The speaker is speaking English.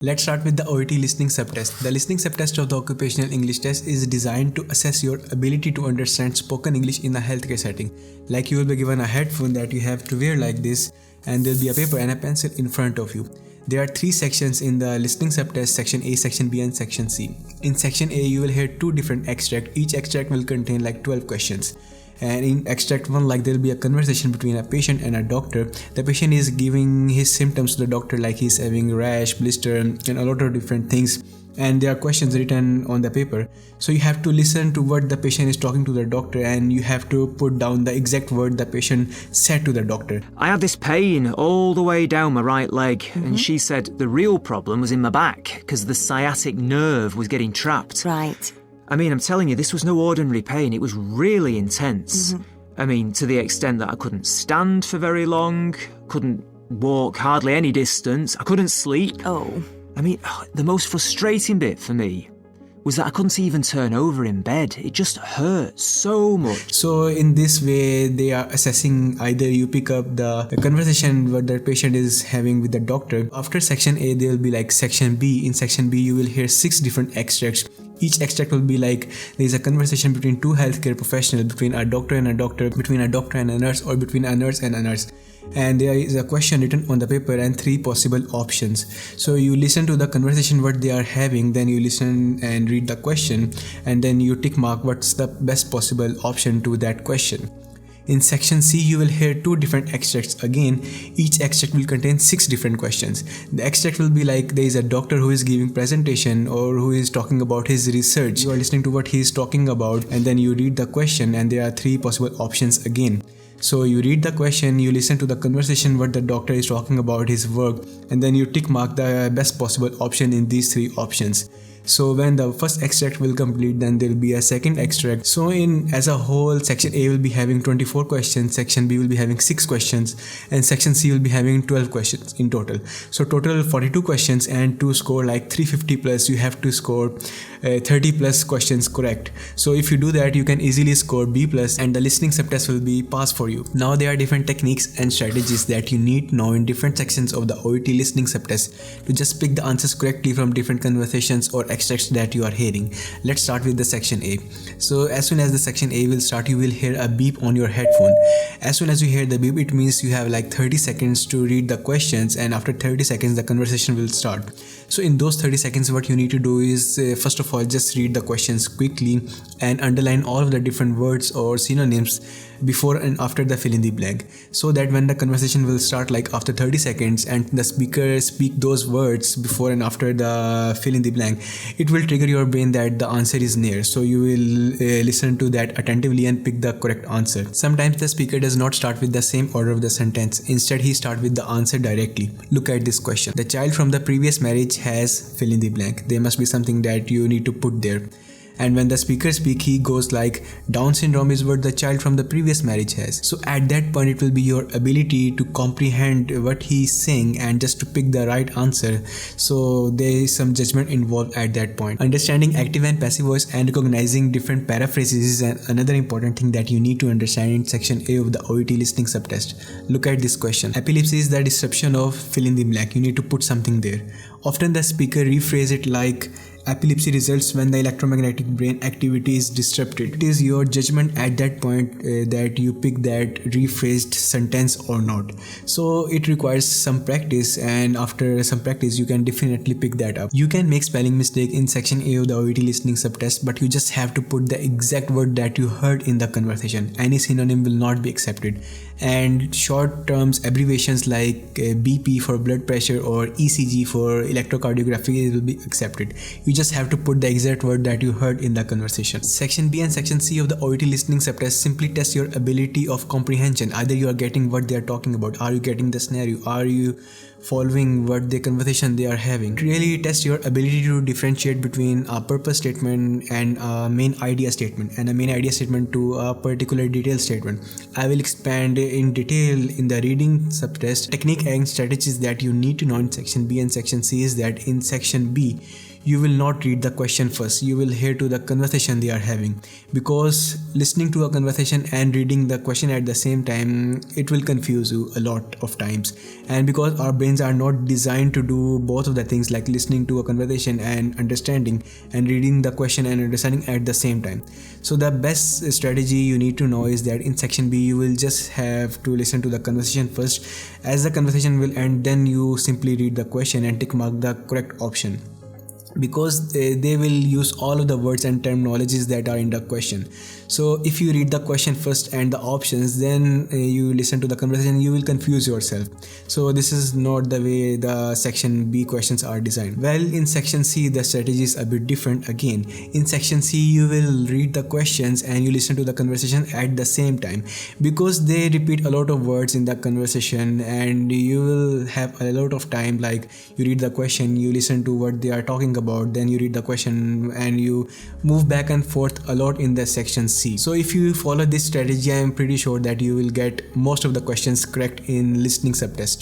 Let's start with the OET listening subtest. The listening subtest of the Occupational English Test is designed to assess your ability to understand spoken English in a healthcare setting. Like you will be given a headphone that you have to wear like this, and there will be a paper and a pencil in front of you. There are 3 sections in the listening subtest: section A, section B and section C. In section A, you will hear 2 different extracts. Each extract will contain like 12 questions. And in extract 1, like there will be a conversation between a patient and a doctor. The patient is giving his symptoms to the doctor, like he's having rash, blister and a lot of different things, and there are questions written on the paper. So you have to listen to what the patient is talking to the doctor, and you have to put down the exact word the patient said to the doctor. I had this pain all the way down my right leg, and she said the real problem was in my back because the sciatic nerve was getting trapped. Right. I mean, I'm telling you, this was no ordinary pain. It was really intense. I mean, to the extent that I couldn't stand for very long, couldn't walk hardly any distance, I couldn't sleep. Oh. I mean, the most frustrating bit for me was that I couldn't even turn over in bed. It just hurt so much. So in this way, they are assessing either you pick up the conversation what the patient is having with the doctor. After section A, there will be like section B. In section B, you will hear 6 different extracts. Each extract will be like there is a conversation between 2 healthcare professionals, between a doctor and a doctor, between a doctor and a nurse, or between a nurse and a nurse. And there is a question written on the paper and 3 possible options. So you listen to the conversation what they are having, then you listen and read the question, and then you tick mark what's the best possible option to that question. In section C, you will hear 2 different extracts. Again, each extract will contain 6 different questions. The extract will be like there is a doctor who is giving presentation or who is talking about his research. You are listening to what he is talking about, and then you read the question, and there are 3 possible options again. So you read the question, you listen to the conversation what the doctor is talking about his work, and then you tick mark the best possible option in these 3 options. So when the first extract will complete, then there will be a second extract. So in as a whole, section A will be having 24 questions, section B will be having 6 questions, and section C will be having 12 questions in total. So total 42 questions, and to score like 350 plus, you have to score 30 plus questions correct. So if you do that, you can easily score B plus, and the listening subtest will be passed for you. Now there are different techniques and strategies that you need to know in different sections of the OET listening subtest to just pick the answers correctly from different conversations or extracts that you are hearing. Let's start with the section A. So as soon as the section A will start, you will hear a beep on your headphone. As soon as you hear the beep, it means you have like 30 seconds to read the questions, and after 30 seconds the conversation will start. So in those 30 seconds, what you need to do is first of all just read the questions quickly and underline all of the different words or synonyms before and after the fill in the blank, so that when the conversation will start like after 30 seconds and the speaker speak those words before and after the fill in the blank, it will trigger your brain that the answer is near. So you will listen to that attentively and pick the correct answer. Sometimes the speaker does not start with the same order of the sentence. Instead, he starts with the answer directly. Look at this question. The child from the previous marriage has fill in the blank. There must be something that you need to put there. And when the speaker speaks, he goes like, Down syndrome is what the child from the previous marriage has. So at that point, it will be your ability to comprehend what he is saying and just to pick the right answer. So there is some judgment involved at that point. Understanding active and passive voice and recognizing different paraphrases is another important thing that you need to understand in section A of the OET listening subtest. Look at this question. Epilepsy is the disruption of fill in the blank. You need to put something there. Often the speaker rephrase it like, epilepsy results when the electromagnetic brain activity is disrupted. It is your judgment at that point that you pick that rephrased sentence or not. So it requires some practice, and after some practice you can definitely pick that up. You can make spelling mistake in section A of the OET listening subtest, but you just have to put the exact word that you heard in the conversation. Any synonym will not be accepted. And short terms abbreviations like BP for blood pressure or ECG for electrocardiography will be accepted. You just have to put the exact word that you heard in the conversation. Section B and section C of the OET listening subtest simply test your ability of comprehension. Either you are getting what they are talking about, are you getting the scenario, are you following what the conversation they are having. It really tests your ability to differentiate between a purpose statement and a main idea statement, and a main idea statement to a particular detail statement. I will expand in detail in the reading subtest. Technique and strategies that you need to know in section B and section C is that in section B, you will not read the question first. You will hear to the conversation they are having, because listening to a conversation and reading the question at the same time, it will confuse you a lot of times. And because our brains are not designed to do both of the things, like listening to a conversation and understanding, and reading the question and understanding at the same time. So the best strategy you need to know is that in section B you will just have to listen to the conversation first. As the conversation will end, then you simply read the question and tick mark the correct option, because they will use all of the words and terminologies that are in the question. So if you read the question first and the options, then you listen to the conversation, you will confuse yourself. So this is not the way the section B questions are designed. Well, in section C the strategy is a bit different again. In section C you will read the questions and you listen to the conversation at the same time, because they repeat a lot of words in the conversation, and you will have a lot of time, like you read the question, you listen to what they are talking about, then you read the question, and you move back and forth a lot in the section C. So if you follow this strategy, I am pretty sure that you will get most of the questions correct in listening subtest.